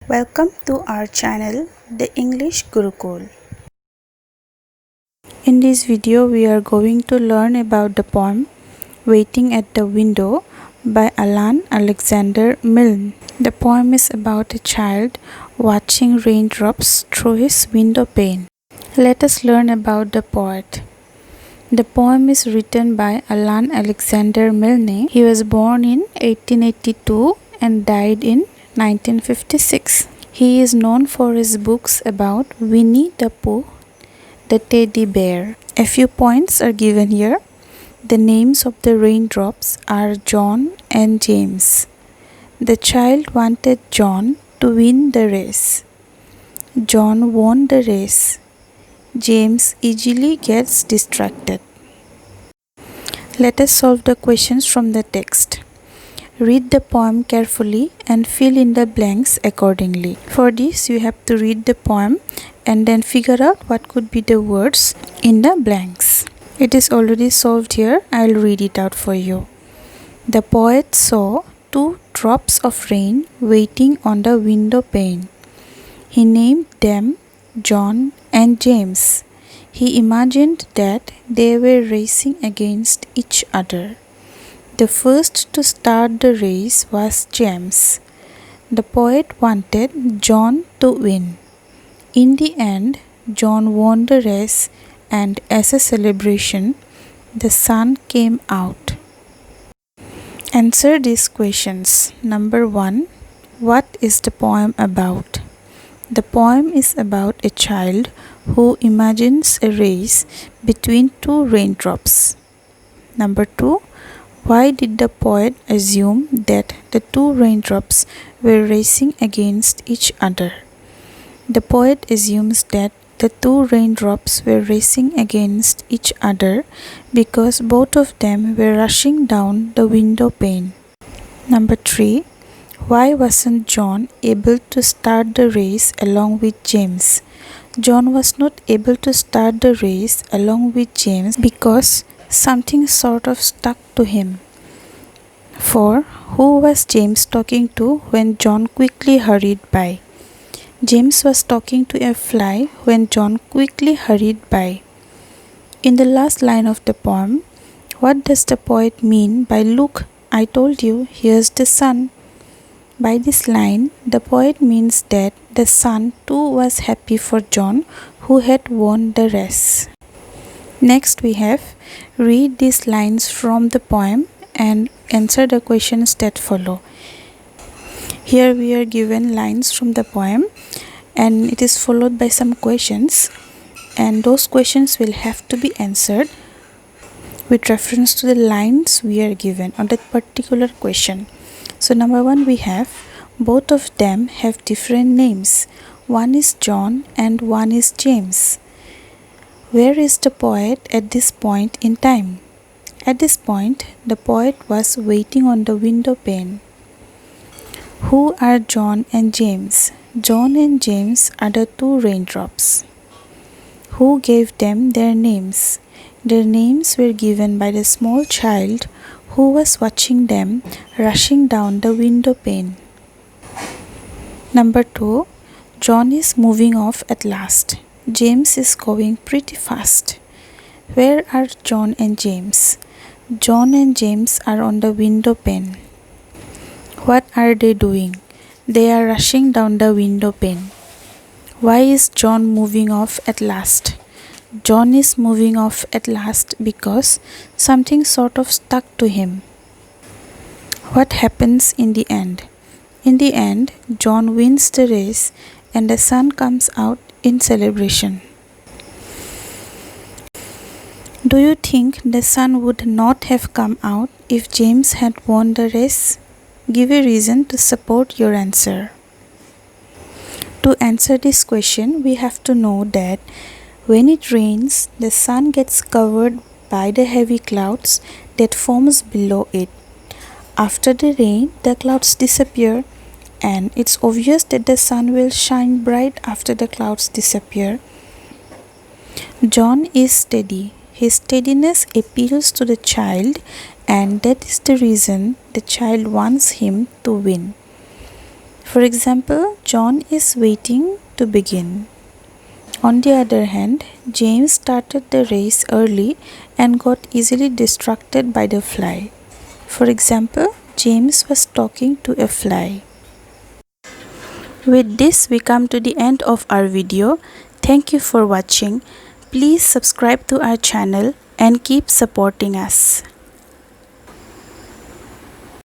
Welcome to our channel, the English Gurukul. In this video, we are going to learn about the poem Waiting at the Window by Alan Alexander Milne. The poem is about a child watching raindrops through his window pane. Let us learn about the poet. The poem is written by Alan Alexander Milne. He was born in 1882 and died in 1956. He is known for his books about Winnie the Pooh, the teddy bear. A few points are given here. The names of the raindrops are John and James. The child wanted John to win the race. John won the race. James easily gets distracted. Let us solve the questions from the text. Read the poem carefully and fill in the blanks accordingly. For this, you have to read the poem and then figure out what could be the words in the blanks. It is already solved here. I'll read it out for you. The poet saw 2 drops of rain waiting on the window pane. He named them John and James. He imagined that they were racing against each other. The first to start the race was James. The poet wanted John to win. In the end, John won the race, and as a celebration, the sun came out. Answer these questions. Number 1. What is the poem about? The poem is about a child who imagines a race between 2 raindrops. Number 2. Why did the poet assume that the 2 raindrops were racing against each other? The poet assumes that the 2 raindrops were racing against each other because both of them were rushing down the window pane. Number 3. Why wasn't John able to start the race along with James? John was not able to start the race along with James because something sort of stuck to him. 4. Who was James talking to when John quickly hurried by? James was talking to a fly when John quickly hurried by. In the last line of the poem, what does the poet mean by "Look, I told you, here's the sun"? By this line, the poet means that the sun too was happy for John, who had won the race. Next we have read these lines from the poem and answer the questions that follow. Here we are given lines from the poem and it is followed by some questions, and those questions will have to be answered with reference to the lines we are given on that particular question. So number 1 we have both of them have different names. One is John and one is James. Where is the poet at this point in time? At this point, the poet was waiting on the window pane. Who are John and James? John and James are the 2 raindrops. Who gave them their names? Their names were given by the small child who was watching them rushing down the window pane. Number 2. John is moving off at last. James is going pretty fast. Where are John and James? John and James are on the window pane. What are they doing? They are rushing down the window pane. Why is John moving off at last? John is moving off at last because something sort of stuck to him. What happens in the end? In the end, John wins the race and the sun comes out in celebration. Do you think the sun would not have come out if James had won the race? Give a reason to support your answer. To answer this question, we have to know that when it rains, the sun gets covered by the heavy clouds that forms below it. After the rain, the clouds disappear, and it's obvious that the sun will shine bright after the clouds disappear. John is steady. His steadiness appeals to the child, and that is the reason the child wants him to win. For example, John is waiting to begin. On the other hand, James started the race early and got easily distracted by the fly. For example, James was talking to a fly. With this, we come to the end of our video. Thank you for watching. Please subscribe to our channel and keep supporting us.